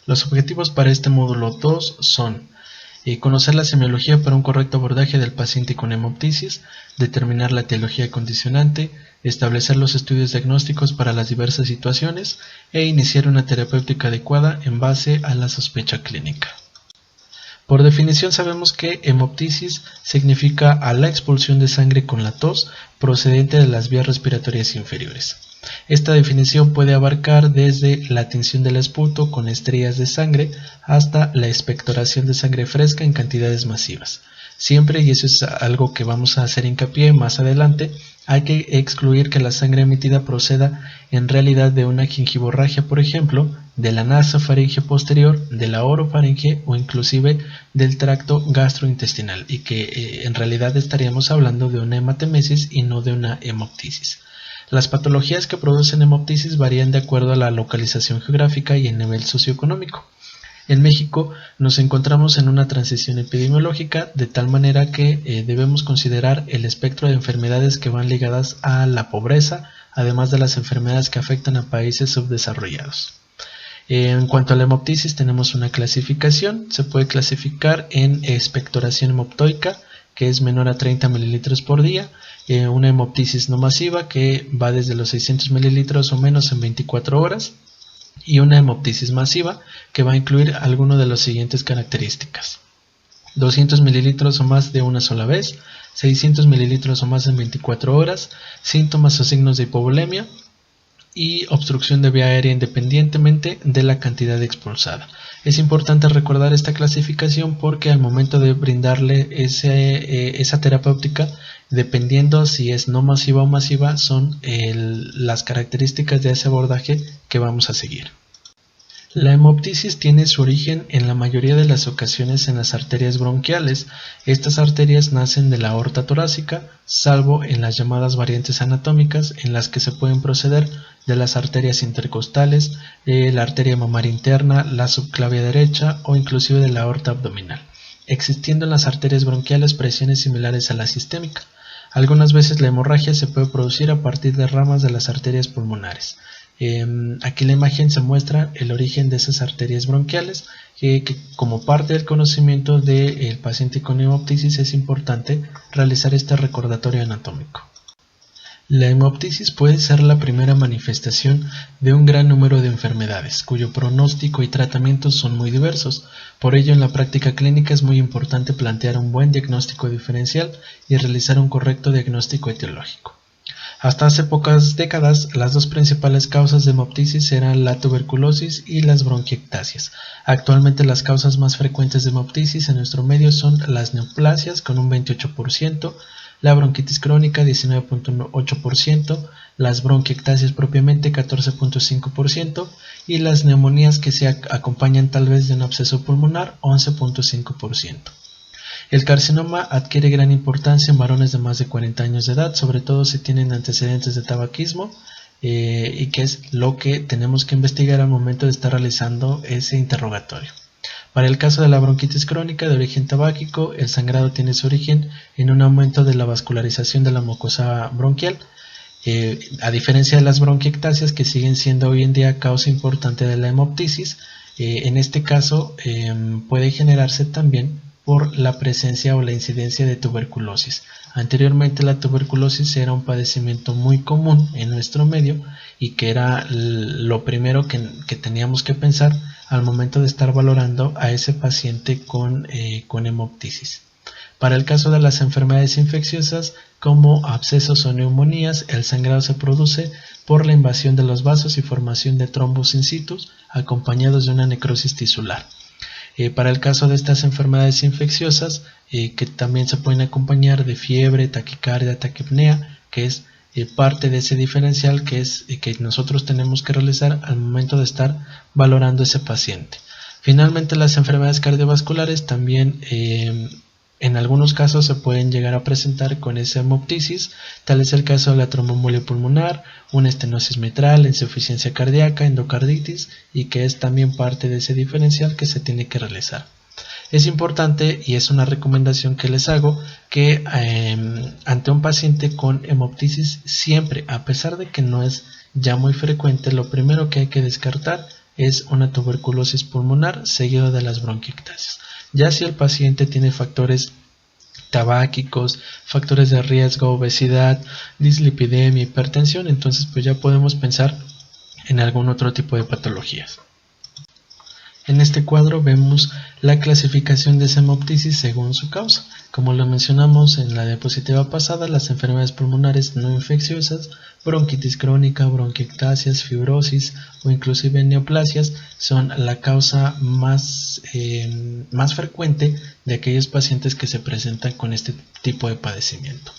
Los objetivos para este módulo 2 son conocer la semiología para un correcto abordaje del paciente con hemoptisis, determinar la etiología condicionante, establecer los estudios diagnósticos para las diversas situaciones e iniciar una terapéutica adecuada en base a la sospecha clínica. Por definición sabemos que hemoptisis significa a la expulsión de sangre con la tos procedente de las vías respiratorias inferiores. Esta definición puede abarcar desde la tinción del esputo con estrías de sangre hasta la expectoración de sangre fresca en cantidades masivas. Siempre, y eso es algo que vamos a hacer hincapié más adelante, hay que excluir que la sangre emitida proceda en realidad de una gingivorragia, por ejemplo, de la nasofaringe posterior, de la orofaringe o inclusive del tracto gastrointestinal, y que en realidad estaríamos hablando de una hematemesis y no de una hemoptisis. Las patologías que producen hemoptisis varían de acuerdo a la localización geográfica y el nivel socioeconómico. En México nos encontramos en una transición epidemiológica de tal manera que debemos considerar el espectro de enfermedades que van ligadas a la pobreza, además de las enfermedades que afectan a países subdesarrollados. En cuanto a la hemoptisis tenemos una clasificación, se puede clasificar en expectoración hemoptoica, que es menor a 30 mililitros por día, una hemoptisis no masiva que va desde los 600 mililitros o menos en 24 horas, y una hemoptisis masiva que va a incluir alguno de las siguientes características: 200 mililitros o más de una sola vez, 600 mililitros o más en 24 horas, síntomas o signos de hipovolemia y obstrucción de vía aérea independientemente de la cantidad expulsada. Es importante recordar esta clasificación porque al momento de brindarle esa terapéutica, dependiendo si es no masiva o masiva, son las características de ese abordaje que vamos a seguir. La hemoptisis tiene su origen en la mayoría de las ocasiones en las arterias bronquiales. Estas arterias nacen de la aorta torácica, salvo en las llamadas variantes anatómicas en las que se pueden proceder de las arterias intercostales, la arteria mamaria interna, la subclavia derecha o inclusive de la aorta abdominal, existiendo en las arterias bronquiales presiones similares a la sistémica. Algunas veces la hemorragia se puede producir a partir de ramas de las arterias pulmonares. Aquí la imagen se muestra el origen de esas arterias bronquiales, que como parte del conocimiento del paciente con hemoptisis es importante realizar este recordatorio anatómico. La hemoptisis puede ser la primera manifestación de un gran número de enfermedades, cuyo pronóstico y tratamiento son muy diversos. Por ello, en la práctica clínica es muy importante plantear un buen diagnóstico diferencial y realizar un correcto diagnóstico etiológico. Hasta hace pocas décadas, las dos principales causas de hemoptisis eran la tuberculosis y las bronquiectasias. Actualmente las causas más frecuentes de hemoptisis en nuestro medio son las neoplasias con un 28%, la bronquitis crónica 19.8%, las bronquiectasias propiamente 14.5% y las neumonías que se acompañan tal vez de un absceso pulmonar 11.5%. El carcinoma adquiere gran importancia en varones de más de 40 años de edad, sobre todo si tienen antecedentes de tabaquismo, y que es lo que tenemos que investigar al momento de estar realizando ese interrogatorio. Para el caso de la bronquitis crónica de origen tabáquico, el sangrado tiene su origen en un aumento de la vascularización de la mucosa bronquial, a diferencia de las bronquiectasias que siguen siendo hoy en día causa importante de la hemoptisis. En este caso puede generarse también por la presencia o la incidencia de tuberculosis. Anteriormente la tuberculosis era un padecimiento muy común en nuestro medio y que era lo primero que teníamos que pensar al momento de estar valorando a ese paciente con hemoptisis. Para el caso de las enfermedades infecciosas como abscesos o neumonías, el sangrado se produce por la invasión de los vasos y formación de trombos in situ acompañados de una necrosis tisular. Para el caso de estas enfermedades infecciosas, que también se pueden acompañar de fiebre, taquicardia, taquipnea, que es parte de ese diferencial que nosotros tenemos que realizar al momento de estar valorando ese paciente. Finalmente, las enfermedades cardiovasculares también en algunos casos se pueden llegar a presentar con esa hemoptisis, tal es el caso de la tromboembolia pulmonar, una estenosis mitral, insuficiencia cardíaca, endocarditis, y que es también parte de ese diferencial que se tiene que realizar. Es importante y es una recomendación que les hago que ante un paciente con hemoptisis siempre, a pesar de que no es ya muy frecuente, lo primero que hay que descartar es una tuberculosis pulmonar seguido de las bronquiectasias. Ya si el paciente tiene factores tabáquicos, factores de riesgo, obesidad, dislipidemia, hipertensión, entonces pues ya podemos pensar en algún otro tipo de patologías. En este cuadro vemos la clasificación de esa hemoptisis según su causa. Como lo mencionamos en la diapositiva pasada, las enfermedades pulmonares no infecciosas, bronquitis crónica, bronquiectasias, fibrosis o inclusive neoplasias son la causa más frecuente de aquellos pacientes que se presentan con este tipo de padecimiento.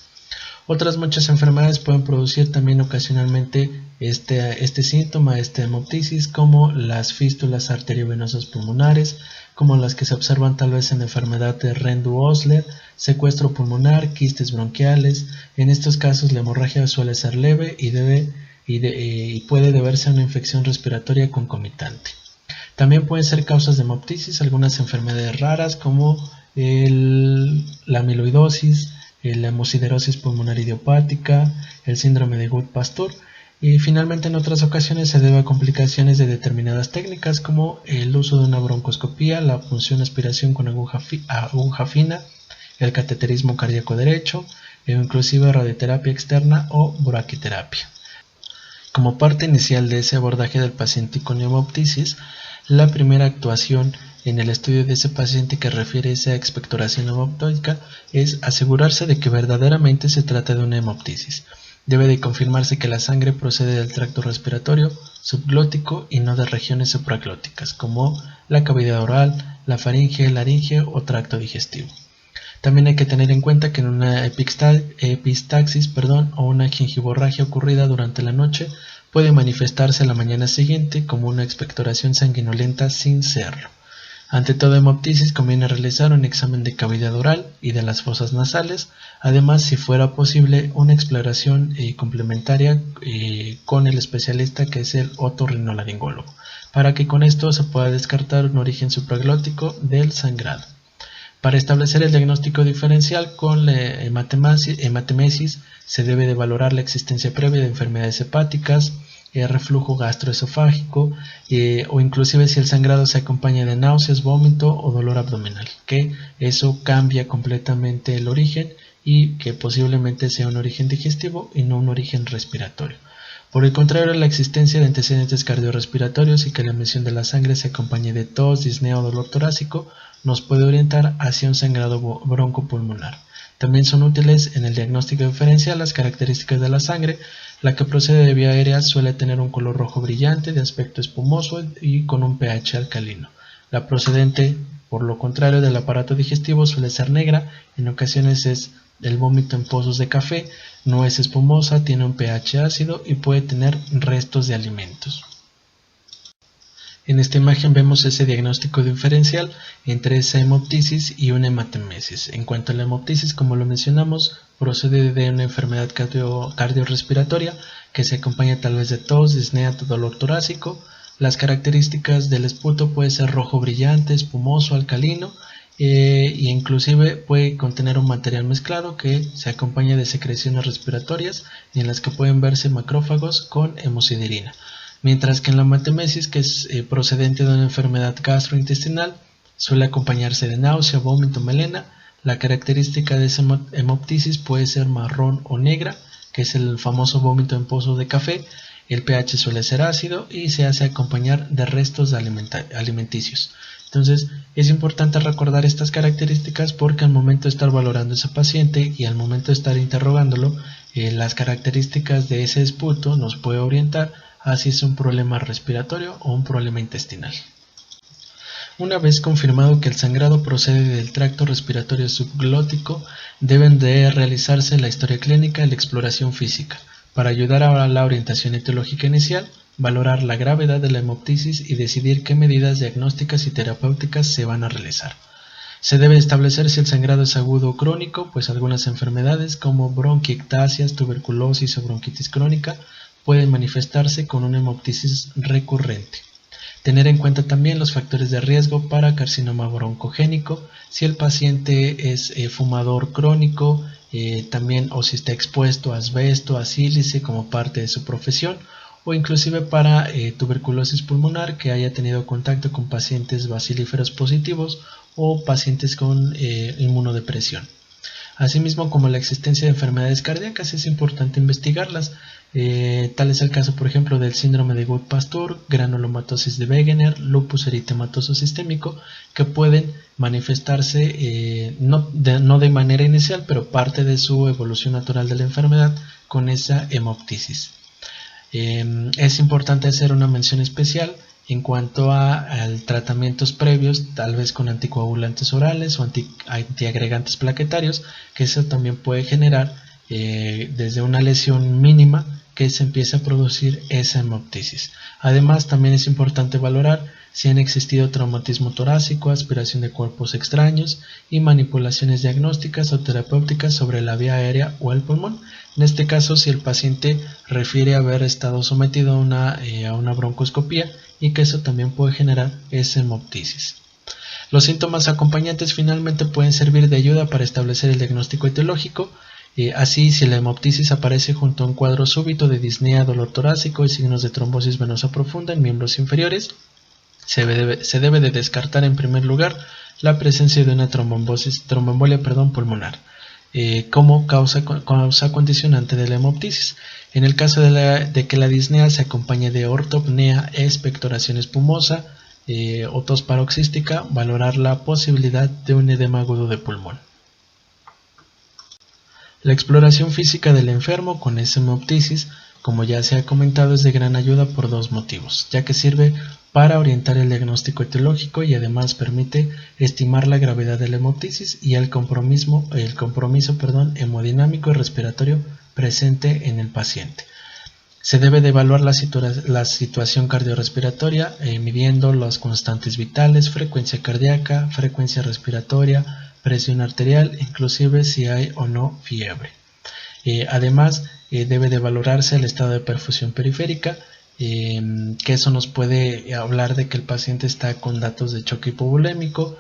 Otras muchas enfermedades pueden producir también ocasionalmente este síntoma, esta hemoptisis, como las fístulas arteriovenosas pulmonares, como las que se observan tal vez en la enfermedad de Rendu-Osler, secuestro pulmonar, quistes bronquiales. En estos casos la hemorragia suele ser leve y puede deberse a una infección respiratoria concomitante. También pueden ser causas de hemoptisis algunas enfermedades raras como la amiloidosis, la hemosiderosis pulmonar idiopática, el síndrome de Gould-Pasteur, y finalmente en otras ocasiones se debe a complicaciones de determinadas técnicas como el uso de una broncoscopía, la punción aspiración con aguja fina, el cateterismo cardíaco derecho, e inclusive radioterapia externa o braquiterapia. Como parte inicial de ese abordaje del paciente con hemoptisis, la primera actuación en el estudio de ese paciente que refiere esa expectoración hemoptóica es asegurarse de que verdaderamente se trata de una hemoptisis. Debe de confirmarse que la sangre procede del tracto respiratorio subglótico y no de regiones supraglóticas como la cavidad oral, la faringe, laringe o tracto digestivo. También hay que tener en cuenta que en una epistaxis o una gingivorragia ocurrida durante la noche puede manifestarse la mañana siguiente como una expectoración sanguinolenta sin serlo. Ante toda hemoptisis conviene realizar un examen de cavidad oral y de las fosas nasales, además si fuera posible una exploración complementaria con el especialista que es el otorrinolaringólogo, para que con esto se pueda descartar un origen supraglótico del sangrado. Para establecer el diagnóstico diferencial con la hematemesis se debe de valorar la existencia previa de enfermedades hepáticas, reflujo gastroesofágico o inclusive si el sangrado se acompaña de náuseas, vómito o dolor abdominal, que eso cambia completamente el origen y que posiblemente sea un origen digestivo y no un origen respiratorio. Por el contrario, la existencia de antecedentes cardiorrespiratorios y que la emisión de la sangre se acompañe de tos, disnea o dolor torácico nos puede orientar hacia un sangrado broncopulmonar. También son útiles en el diagnóstico diferencial las características de la sangre. La que procede de vía aérea suele tener un color rojo brillante, de aspecto espumoso y con un pH alcalino. La procedente, por lo contrario, del aparato digestivo suele ser negra, en ocasiones es el vómito en pozos de café, no es espumosa, tiene un pH ácido y puede tener restos de alimentos. En esta imagen vemos ese diagnóstico diferencial entre esa hemoptisis y una hematemesis. En cuanto a la hemoptisis, como lo mencionamos, procede de una enfermedad cardiorrespiratoria que se acompaña tal vez de tos, disnea, dolor torácico. Las características del esputo puede ser rojo brillante, espumoso, alcalino e inclusive puede contener un material mezclado que se acompaña de secreciones respiratorias y en las que pueden verse macrófagos con hemosiderina. Mientras que en la hematemesis, que es procedente de una enfermedad gastrointestinal, suele acompañarse de náusea, vómito, melena. La característica de esa hemoptisis puede ser marrón o negra, que es el famoso vómito en pozo de café. El pH suele ser ácido y se hace acompañar de restos alimenticios. Entonces es importante recordar estas características porque al momento de estar valorando a ese paciente y al momento de estar interrogándolo, las características de ese esputo nos puede orientar a si es un problema respiratorio o un problema intestinal. Una vez confirmado que el sangrado procede del tracto respiratorio subglótico, deben de realizarse la historia clínica y la exploración física, para ayudar a la orientación etiológica inicial, valorar la gravedad de la hemoptisis y decidir qué medidas diagnósticas y terapéuticas se van a realizar. Se debe establecer si el sangrado es agudo o crónico, pues algunas enfermedades como bronquiectasias, tuberculosis o bronquitis crónica pueden manifestarse con una hemoptisis recurrente. Tener en cuenta también los factores de riesgo para carcinoma broncogénico, si el paciente es fumador crónico, también o si está expuesto a asbesto, a sílice como parte de su profesión, o inclusive para tuberculosis pulmonar que haya tenido contacto con pacientes bacilíferos positivos o pacientes con inmunodepresión. Asimismo, como la existencia de enfermedades cardíacas, es importante investigarlas. Tal es el caso, por ejemplo, del síndrome de Gould-Pastur, granulomatosis de Wegener, lupus eritematoso sistémico, que pueden manifestarse no de manera inicial, pero parte de su evolución natural de la enfermedad con esa hemoptisis. Es importante hacer una mención especial en cuanto a tratamientos previos, tal vez con anticoagulantes orales o antiagregantes plaquetarios, que eso también puede generar desde una lesión mínima que se empiece a producir esa hemoptisis. Además, también es importante valorar si han existido traumatismo torácico, aspiración de cuerpos extraños y manipulaciones diagnósticas o terapéuticas sobre la vía aérea o el pulmón. En este caso, si el paciente refiere haber estado sometido a una broncoscopía y que eso también puede generar esa hemoptisis. Los síntomas acompañantes finalmente pueden servir de ayuda para establecer el diagnóstico etiológico. Así, si la hemoptisis aparece junto a un cuadro súbito de disnea, dolor torácico y signos de trombosis venosa profunda en miembros inferiores, se debe de descartar en primer lugar la presencia de una tromboembolia pulmonar como causa condicionante de la hemoptisis. En el caso de que la disnea se acompañe de ortopnea, expectoración espumosa o tos paroxística, valorar la posibilidad de un edema agudo de pulmón. La exploración física del enfermo con esa hemoptisis, como ya se ha comentado, es de gran ayuda por dos motivos, ya que sirve para orientar el diagnóstico etiológico y además permite estimar la gravedad de la hemoptisis y el compromiso hemodinámico y respiratorio presente en el paciente. Se debe de evaluar la situación cardiorrespiratoria midiendo las constantes vitales, frecuencia cardíaca, frecuencia respiratoria, presión arterial, inclusive si hay o no fiebre. Además, debe de valorarse el estado de perfusión periférica, que eso nos puede hablar de que el paciente está con datos de choque hipovolémico,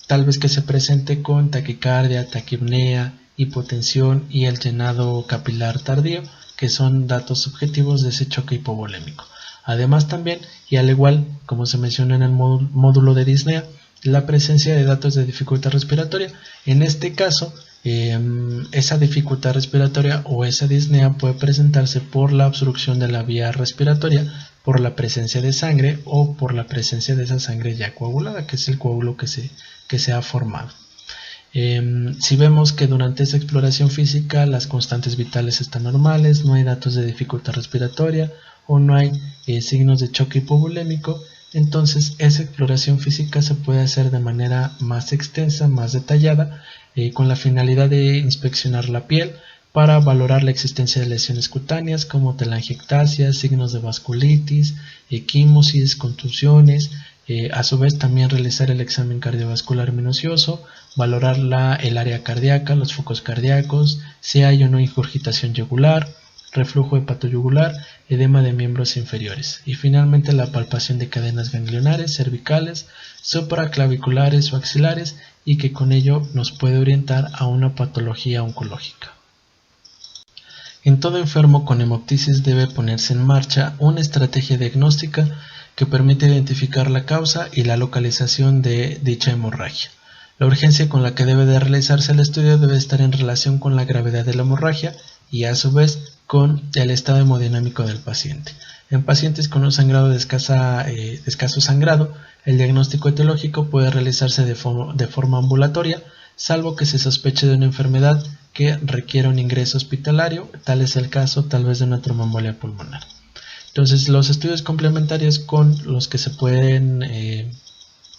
tal vez que se presente con taquicardia, taquipnea, hipotensión y el llenado capilar tardío, que son datos subjetivos de ese choque hipovolémico. Además también, y al igual como se menciona en el módulo de disnea, la presencia de datos de dificultad respiratoria. En este caso, esa dificultad respiratoria o esa disnea puede presentarse por la obstrucción de la vía respiratoria, por la presencia de sangre o por la presencia de esa sangre ya coagulada, que es el coágulo que se ha formado. Si vemos que durante esa exploración física las constantes vitales están normales, no hay datos de dificultad respiratoria o no hay signos de choque hipovolémico, entonces esa exploración física se puede hacer de manera más extensa, más detallada, con la finalidad de inspeccionar la piel para valorar la existencia de lesiones cutáneas como telangiectasia, signos de vasculitis, equimosis, contusiones. A su vez también realizar el examen cardiovascular minucioso, valorar el área cardíaca, los focos cardíacos, si hay o no ingurgitación yugular, reflujo hepatoyugular, edema de miembros inferiores y finalmente la palpación de cadenas ganglionares, cervicales, supraclaviculares o axilares y que con ello nos puede orientar a una patología oncológica. En todo enfermo con hemoptisis debe ponerse en marcha una estrategia diagnóstica que permite identificar la causa y la localización de dicha hemorragia. La urgencia con la que debe de realizarse el estudio debe estar en relación con la gravedad de la hemorragia y a su vez con el estado hemodinámico del paciente. En pacientes con un sangrado de escaso sangrado, el diagnóstico etiológico puede realizarse de forma ambulatoria, salvo que se sospeche de una enfermedad que requiera un ingreso hospitalario, tal es el caso tal vez de una tromboembolia pulmonar. Entonces, los estudios complementarios con los que se pueden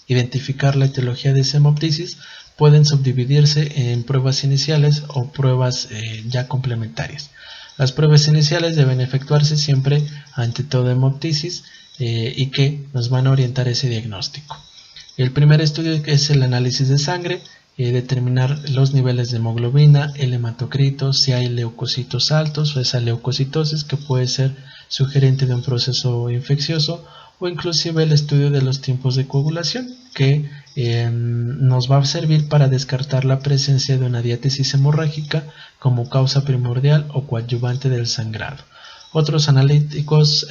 identificar la etiología de esa hemoptisis pueden subdividirse en pruebas iniciales o pruebas ya complementarias. Las pruebas iniciales deben efectuarse siempre ante toda hemoptisis y que nos van a orientar ese diagnóstico. El primer estudio es el análisis de sangre, determinar los niveles de hemoglobina, el hematocrito, si hay leucocitos altos o esa leucocitosis que puede ser sugerente de un proceso infeccioso, o inclusive el estudio de los tiempos de coagulación que nos va a servir para descartar la presencia de una diátesis hemorrágica como causa primordial o coadyuvante del sangrado. Otros analíticos,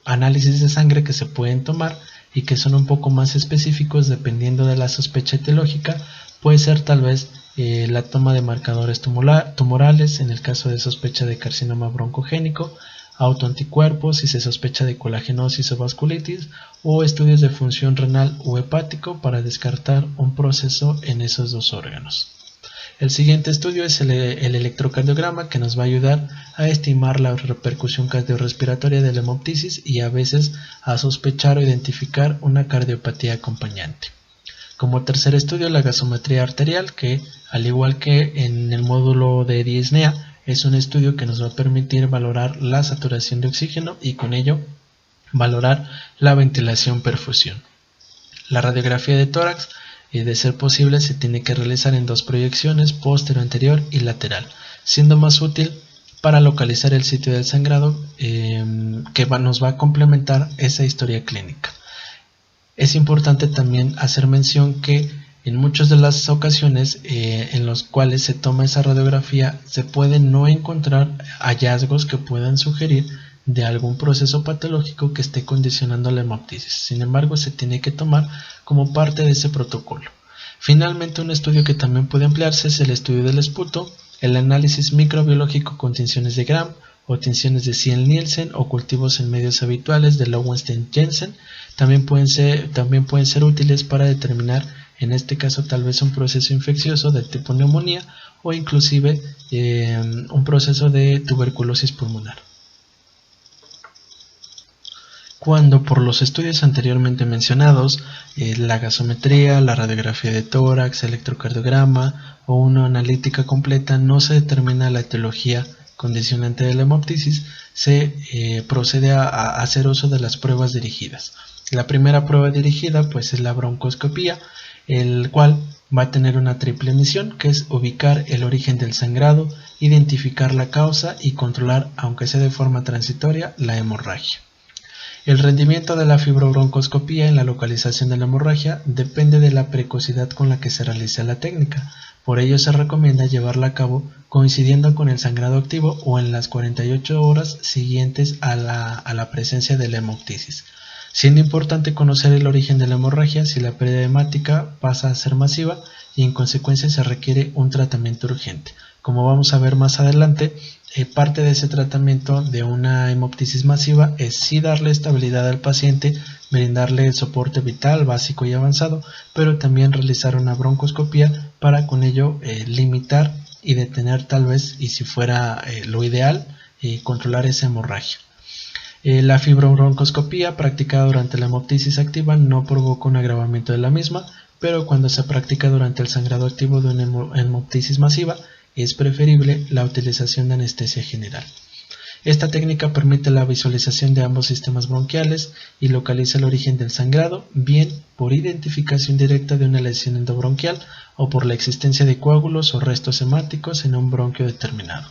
análisis de sangre que se pueden tomar y que son un poco más específicos dependiendo de la sospecha etiológica, puede ser tal vez la toma de marcadores tumorales en el caso de sospecha de carcinoma broncogénico, autoanticuerpos si se sospecha de colagenosis o vasculitis, o estudios de función renal o hepático para descartar un proceso en esos dos órganos. El siguiente estudio es el electrocardiograma, que nos va a ayudar a estimar la repercusión cardiorrespiratoria de la hemoptisis y a veces a sospechar o identificar una cardiopatía acompañante. Como tercer estudio, la gasometría arterial, que al igual que en el módulo de disnea, es un estudio que nos va a permitir valorar la saturación de oxígeno y con ello valorar la ventilación-perfusión. La radiografía de tórax, de ser posible, se tiene que realizar en dos proyecciones, posterior-anterior y lateral, siendo más útil para localizar el sitio del sangrado que nos va a complementar esa historia clínica. Es importante también hacer mención que en muchas de las ocasiones en las cuales se toma esa radiografía se pueden no encontrar hallazgos que puedan sugerir de algún proceso patológico que esté condicionando la hemoptisis. Sin embargo, se tiene que tomar como parte de ese protocolo. Finalmente, un estudio que también puede emplearse es el estudio del esputo, el análisis microbiológico con tinciones de Gram o tinciones de Ziel-Nielsen o cultivos en medios habituales de Lowenstein-Jensen. También pueden ser útiles para determinar, en este caso, tal vez un proceso infeccioso de tipo neumonía o inclusive un proceso de tuberculosis pulmonar. Cuando por los estudios anteriormente mencionados, la gasometría, la radiografía de tórax, electrocardiograma o una analítica completa no se determina la etiología condicionante de la hemoptisis, se procede a hacer uso de las pruebas dirigidas. La primera prueba dirigida pues es la broncoscopía, el cual va a tener una triple misión, que es ubicar el origen del sangrado, identificar la causa y controlar, aunque sea de forma transitoria, la hemorragia. El rendimiento de la fibrobroncoscopía en la localización de la hemorragia depende de la precocidad con la que se realiza la técnica. Por ello se recomienda llevarla a cabo coincidiendo con el sangrado activo o en las 48 horas siguientes a la presencia de la hemoptisis, siendo importante conocer el origen de la hemorragia si la pérdida hemática pasa a ser masiva y en consecuencia se requiere un tratamiento urgente. Como vamos a ver más adelante, parte de ese tratamiento de una hemoptisis masiva es sí darle estabilidad al paciente, brindarle el soporte vital básico y avanzado, pero también realizar una broncoscopía para con ello limitar y detener tal vez, y si fuera lo ideal, controlar esa hemorragia. La fibrobroncoscopía practicada durante la hemoptisis activa no provoca un agravamiento de la misma, pero cuando se practica durante el sangrado activo de una hemoptisis masiva, es preferible la utilización de anestesia general. Esta técnica permite la visualización de ambos sistemas bronquiales y localiza el origen del sangrado, bien por identificación directa de una lesión endobronquial o por la existencia de coágulos o restos hemáticos en un bronquio determinado.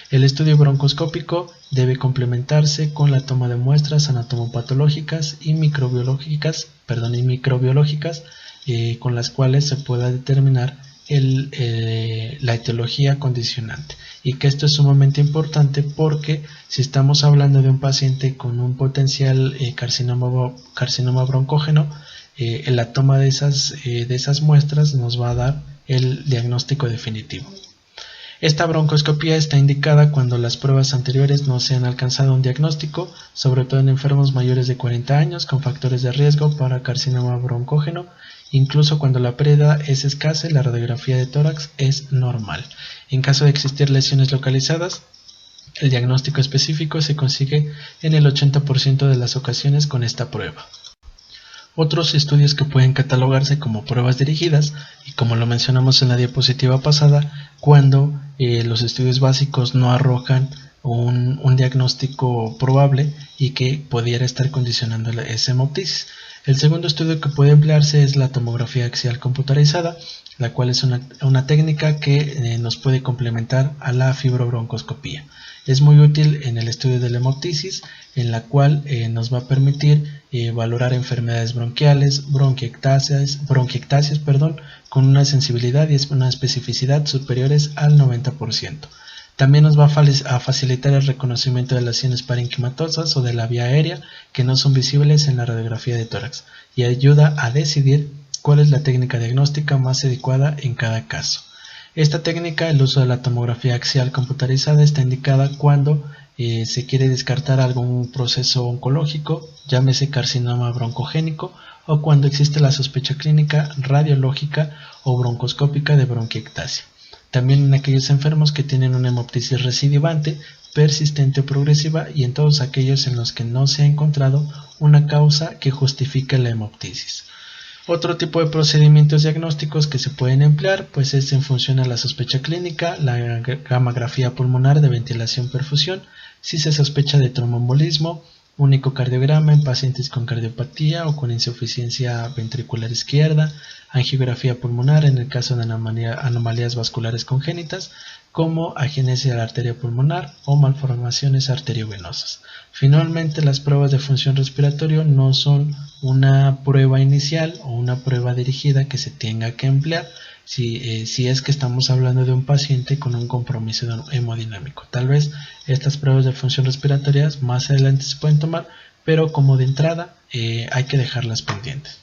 El estudio broncoscópico debe complementarse con la toma de muestras anatomopatológicas y microbiológicas, con las cuales se pueda determinar la etiología condicionante, y que esto es sumamente importante porque si estamos hablando de un paciente con un potencial carcinoma broncógeno, la toma de esas muestras nos va a dar el diagnóstico definitivo. Esta broncoscopía está indicada cuando las pruebas anteriores no se han alcanzado un diagnóstico, sobre todo en enfermos mayores de 40 años con factores de riesgo para carcinoma broncógeno. Incluso cuando la pérdida es escasa y la radiografía de tórax es normal. En caso de existir lesiones localizadas, el diagnóstico específico se consigue en el 80% de las ocasiones con esta prueba. Otros estudios que pueden catalogarse como pruebas dirigidas, y como lo mencionamos en la diapositiva pasada, cuando los estudios básicos no arrojan un diagnóstico probable y que pudiera estar condicionando esa hemoptisis. El segundo estudio que puede emplearse es la tomografía axial computarizada, la cual es una técnica que nos puede complementar a la fibrobroncoscopía. Es muy útil en el estudio de la hemoptisis, en la cual nos va a permitir valorar enfermedades bronquiales, bronquiectasias, con una sensibilidad y una especificidad superiores al 90%. También nos va a facilitar el reconocimiento de lesiones parenquimatosas o de la vía aérea que no son visibles en la radiografía de tórax y ayuda a decidir cuál es la técnica diagnóstica más adecuada en cada caso. Esta técnica, el uso de la tomografía axial computarizada, está indicada cuando se quiere descartar algún proceso oncológico, llámese carcinoma broncogénico, o cuando existe la sospecha clínica, radiológica o broncoscópica de bronquiectasia. También en aquellos enfermos que tienen una hemoptisis recidivante, persistente o progresiva, y en todos aquellos en los que no se ha encontrado una causa que justifique la hemoptisis. Otro tipo de procedimientos diagnósticos que se pueden emplear pues es en función a la sospecha clínica, la gammagrafía pulmonar de ventilación-perfusión, si se sospecha de tromboembolismo, un ecocardiograma en pacientes con cardiopatía o con insuficiencia ventricular izquierda, angiografía pulmonar en el caso de anomalías vasculares congénitas, como agenesia de la arteria pulmonar o malformaciones arteriovenosas. Finalmente, las pruebas de función respiratoria no son una prueba inicial o una prueba dirigida que se tenga que emplear si es que estamos hablando de un paciente con un compromiso hemodinámico. Tal vez estas pruebas de función respiratoria más adelante se pueden tomar, pero como de entrada hay que dejarlas pendientes.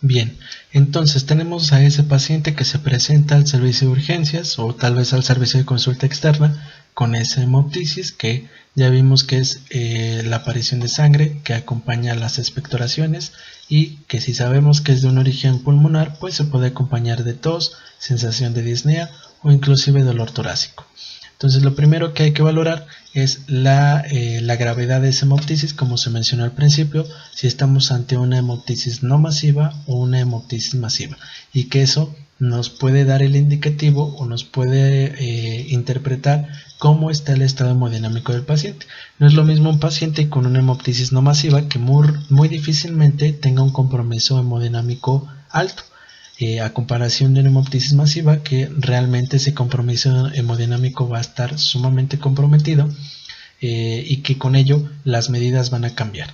Bien, entonces tenemos a ese paciente que se presenta al servicio de urgencias o tal vez al servicio de consulta externa con esa hemoptisis que ya vimos que es la aparición de sangre que acompaña a las expectoraciones y que si sabemos que es de un origen pulmonar pues se puede acompañar de tos, sensación de disnea o inclusive dolor torácico. Entonces lo primero que hay que valorar es la gravedad de esa hemoptisis, como se mencionó al principio, si estamos ante una hemoptisis no masiva o una hemoptisis masiva, y que eso nos puede dar el indicativo o nos puede interpretar cómo está el estado hemodinámico del paciente. No es lo mismo un paciente con una hemoptisis no masiva que muy difícilmente tenga un compromiso hemodinámico alto, a comparación de una hemoptisis masiva que realmente ese compromiso hemodinámico va a estar sumamente comprometido y que con ello las medidas van a cambiar.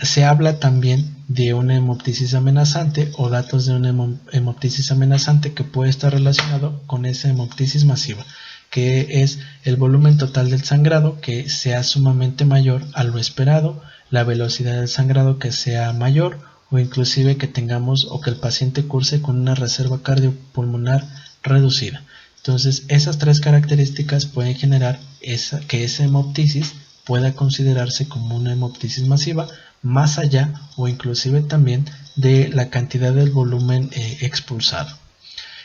Se habla también de una hemoptisis amenazante o datos de una hemoptisis amenazante que puede estar relacionado con esa hemoptisis masiva, que es el volumen total del sangrado que sea sumamente mayor a lo esperado, la velocidad del sangrado que sea mayor, o inclusive que tengamos o que el paciente curse con una reserva cardiopulmonar reducida. Entonces esas tres características pueden generar que esa hemoptisis pueda considerarse como una hemoptisis masiva, más allá o inclusive también de la cantidad del volumen expulsado.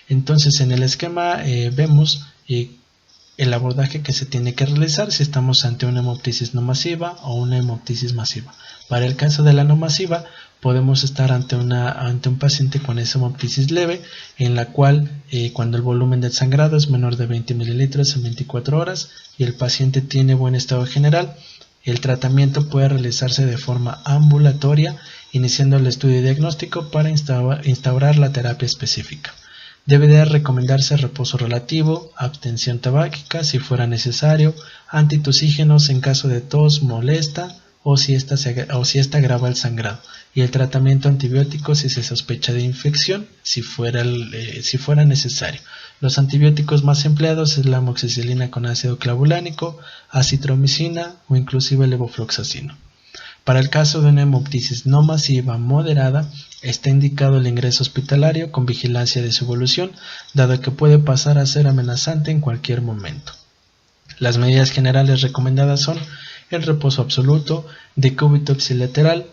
Entonces en el esquema vemos el abordaje que se tiene que realizar si estamos ante una hemoptisis no masiva o una hemoptisis masiva. Para el caso de la no masiva, podemos estar ante un paciente con esa hemoptisis leve, en la cual cuando el volumen del sangrado es menor de 20 mililitros en 24 horas y el paciente tiene buen estado general, el tratamiento puede realizarse de forma ambulatoria, iniciando el estudio diagnóstico para instaurar la terapia específica. Debe de recomendarse reposo relativo, abstención tabáquica si fuera necesario, antitusígenos en caso de tos molesta o si esta agrava el sangrado, y el tratamiento antibiótico si se sospecha de infección si fuera necesario. Los antibióticos más empleados es la amoxicilina con ácido clavulánico, acitromicina o inclusive levofloxacino. Para el caso de una hemoptisis no masiva moderada, está indicado el ingreso hospitalario con vigilancia de su evolución, dado que puede pasar a ser amenazante en cualquier momento. Las medidas generales recomendadas son el reposo absoluto, decúbito ipsilateral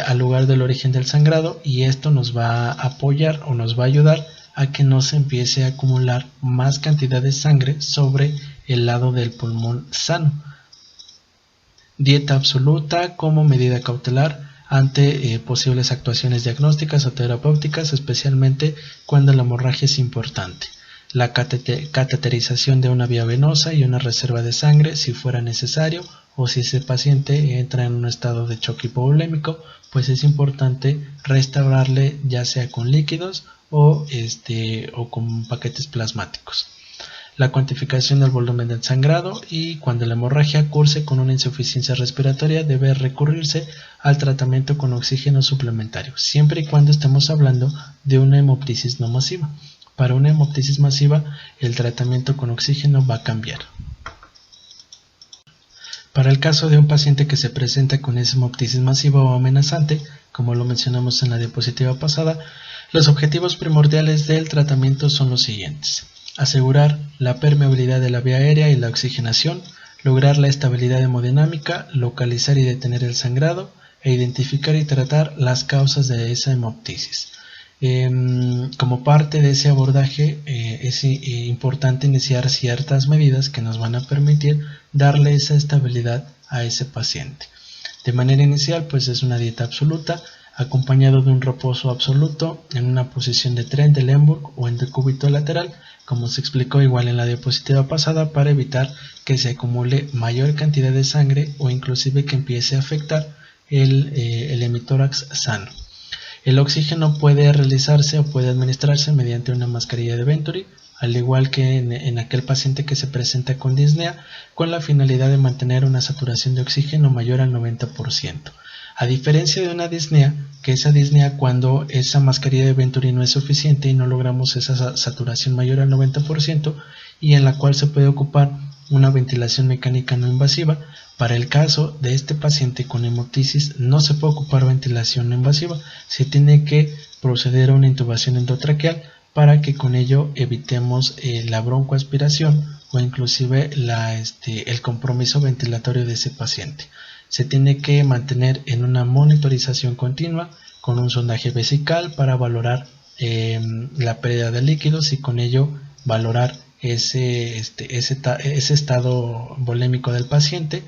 al lugar del origen del sangrado, y esto nos va a apoyar o nos va a ayudar a que no se empiece a acumular más cantidad de sangre sobre el lado del pulmón sano. Dieta absoluta como medida cautelar ante posibles actuaciones diagnósticas o terapéuticas, especialmente cuando la hemorragia es importante. La cateterización de una vía venosa y una reserva de sangre si fuera necesario, o si ese paciente entra en un estado de choque hipovolémico, pues es importante restaurarle ya sea con líquidos o con paquetes plasmáticos. La cuantificación del volumen del sangrado, y cuando la hemorragia curse con una insuficiencia respiratoria debe recurrirse al tratamiento con oxígeno suplementario, siempre y cuando estemos hablando de una hemoptisis no masiva. Para una hemoptisis masiva, el tratamiento con oxígeno va a cambiar. Para el caso de un paciente que se presenta con esa hemoptisis masiva o amenazante, como lo mencionamos en la diapositiva pasada, los objetivos primordiales del tratamiento son los siguientes: asegurar la permeabilidad de la vía aérea y la oxigenación, lograr la estabilidad hemodinámica, localizar y detener el sangrado, e identificar y tratar las causas de esa hemoptisis. Como parte de ese abordaje es importante iniciar ciertas medidas que nos van a permitir darle esa estabilidad a ese paciente. De manera inicial, pues es una dieta absoluta acompañado de un reposo absoluto en una posición de tren de Lemberg o en decúbito lateral, como se explicó igual en la diapositiva pasada, para evitar que se acumule mayor cantidad de sangre o inclusive que empiece a afectar el hemitórax sano. El oxígeno puede realizarse o puede administrarse mediante una mascarilla de Venturi, al igual que en aquel paciente que se presenta con disnea, con la finalidad de mantener una saturación de oxígeno mayor al 90%. A diferencia de una disnea, que esa disnea cuando esa mascarilla de Venturi no es suficiente y no logramos esa saturación mayor al 90%, y en la cual se puede ocupar una ventilación mecánica no invasiva. Para el caso de este paciente con hemoptisis no se puede ocupar ventilación no invasiva, se tiene que proceder a una intubación endotraqueal para que con ello evitemos la broncoaspiración o inclusive el compromiso ventilatorio de ese paciente. Se tiene que mantener en una monitorización continua con un sondaje vesical para valorar la pérdida de líquidos y con ello valorar ese estado volémico del paciente,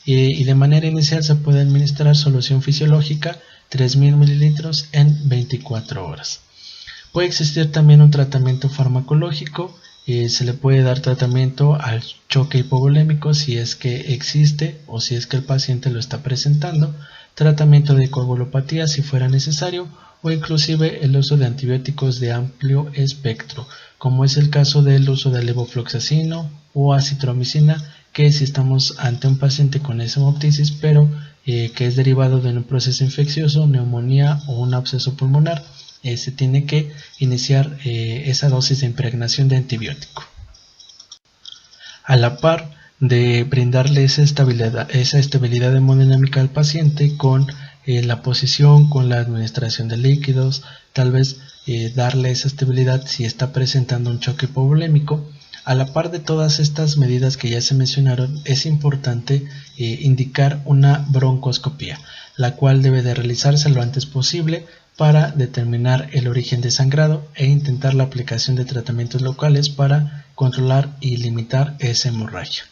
y de manera inicial se puede administrar solución fisiológica 3000 mililitros en 24 horas. Puede existir también un tratamiento farmacológico. Se le puede dar tratamiento al choque hipovolémico si es que existe o si es que el paciente lo está presentando, tratamiento de coagulopatía si fuera necesario, o inclusive el uso de antibióticos de amplio espectro, como es el caso del uso de levofloxacino o acitromicina, que si estamos ante un paciente con esa hemoptisis pero que es derivado de un proceso infeccioso, neumonía o un absceso pulmonar, se tiene que iniciar esa dosis de impregnación de antibiótico. A la par de brindarle esa estabilidad hemodinámica al paciente con la posición, con la administración de líquidos, tal vez darle esa estabilidad si está presentando un choque hipovolémico. A la par de todas estas medidas que ya se mencionaron, es importante indicar una broncoscopía, la cual debe de realizarse lo antes posible para determinar el origen de sangrado e intentar la aplicación de tratamientos locales para controlar y limitar esa hemorragia.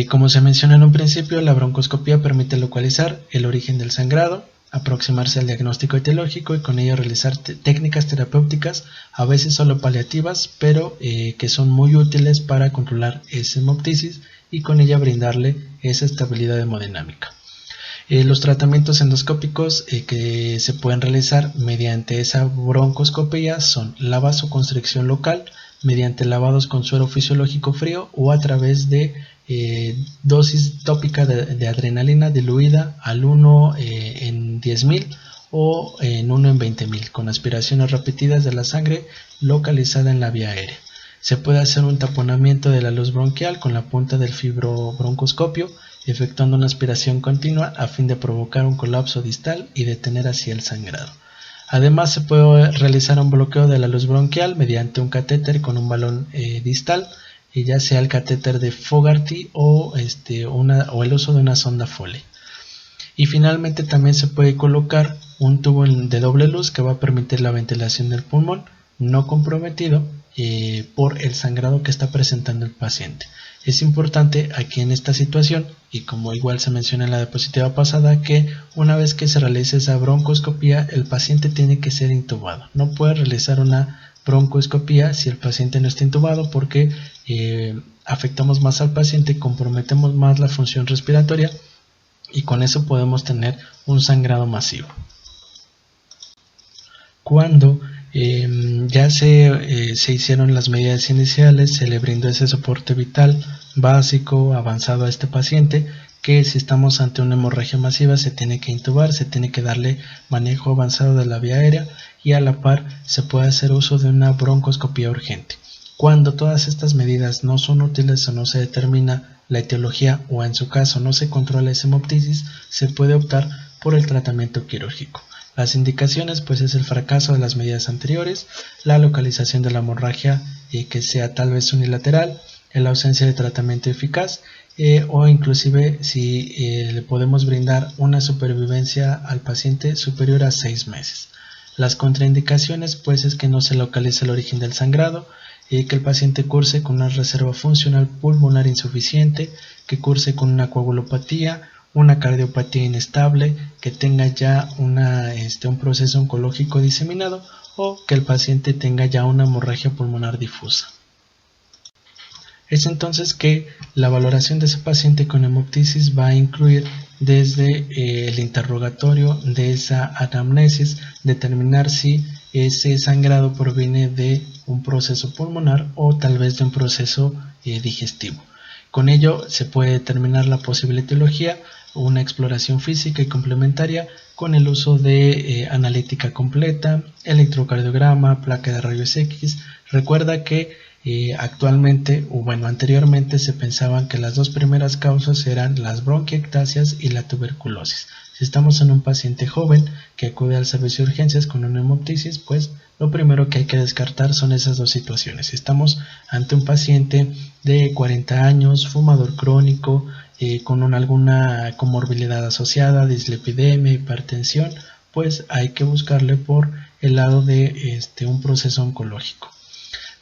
Como se mencionó en un principio, la broncoscopía permite localizar el origen del sangrado, aproximarse al diagnóstico etiológico y con ello realizar técnicas terapéuticas, a veces solo paliativas, pero que son muy útiles para controlar esa hemoptisis y con ella brindarle esa estabilidad hemodinámica. Los tratamientos endoscópicos que se pueden realizar mediante esa broncoscopía son la vasoconstricción local mediante lavados con suero fisiológico frío o a través de dosis tópica de adrenalina diluida al 1 en 10.000 o en 1 en 20.000 con aspiraciones repetidas de la sangre localizada en la vía aérea. Se puede hacer un taponamiento de la luz bronquial con la punta del fibrobroncoscopio, efectuando una aspiración continua a fin de provocar un colapso distal y detener así el sangrado. Además, se puede realizar un bloqueo de la luz bronquial mediante un catéter con un balón distal, ya sea el catéter de Fogarty o el uso de una sonda Foley. Y finalmente también se puede colocar un tubo de doble luz que va a permitir la ventilación del pulmón no comprometido por el sangrado que está presentando el paciente. Es importante aquí en esta situación, y como igual se menciona en la diapositiva pasada, que una vez que se realice esa broncoscopía, el paciente tiene que ser intubado. No puede realizar una broncoscopía si el paciente no está intubado, porque afectamos más al paciente, comprometemos más la función respiratoria y con eso podemos tener un sangrado masivo. Cuando ya se hicieron las medidas iniciales, se le brindó ese soporte vital básico avanzado a este paciente, que si estamos ante una hemorragia masiva se tiene que intubar, se tiene que darle manejo avanzado de la vía aérea y a la par se puede hacer uso de una broncoscopía urgente. Cuando todas estas medidas no son útiles o no se determina la etiología o en su caso no se controla esa hemoptisis, se puede optar por el tratamiento quirúrgico. Las indicaciones pues es el fracaso de las medidas anteriores, la localización de la hemorragia que sea tal vez unilateral, la ausencia de tratamiento eficaz o inclusive si le podemos brindar una supervivencia al paciente superior a 6 meses. Las contraindicaciones pues es que no se localice el origen del sangrado, que el paciente curse con una reserva funcional pulmonar insuficiente, que curse con una coagulopatía, una cardiopatía inestable, que tenga ya un proceso oncológico diseminado o que el paciente tenga ya una hemorragia pulmonar difusa. Es entonces que la valoración de ese paciente con hemoptisis va a incluir desde el interrogatorio de esa anamnesis, determinar si ese sangrado proviene de un proceso pulmonar o tal vez de un proceso digestivo. Con ello se puede determinar la posible etiología, una exploración física y complementaria con el uso de analítica completa, electrocardiograma, placa de rayos X. Recuerda que anteriormente se pensaban que las dos primeras causas eran las bronquiectasias y la tuberculosis. Si estamos en un paciente joven que acude al servicio de urgencias con una hemoptisis, pues lo primero que hay que descartar son esas dos situaciones. Si estamos ante un paciente de 40 años, fumador crónico, con alguna comorbilidad asociada, dislipidemia, hipertensión, pues hay que buscarle por el lado de un proceso oncológico.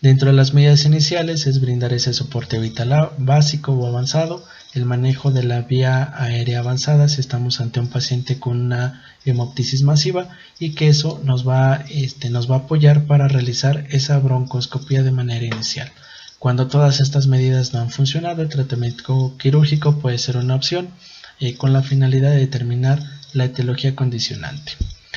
Dentro de las medidas iniciales es brindar ese soporte vital básico o avanzado, el manejo de la vía aérea avanzada si estamos ante un paciente con una hemoptisis masiva y que eso nos va a apoyar para realizar esa broncoscopía de manera inicial. Cuando todas estas medidas no han funcionado, el tratamiento quirúrgico puede ser una opción con la finalidad de determinar la etiología condicionante.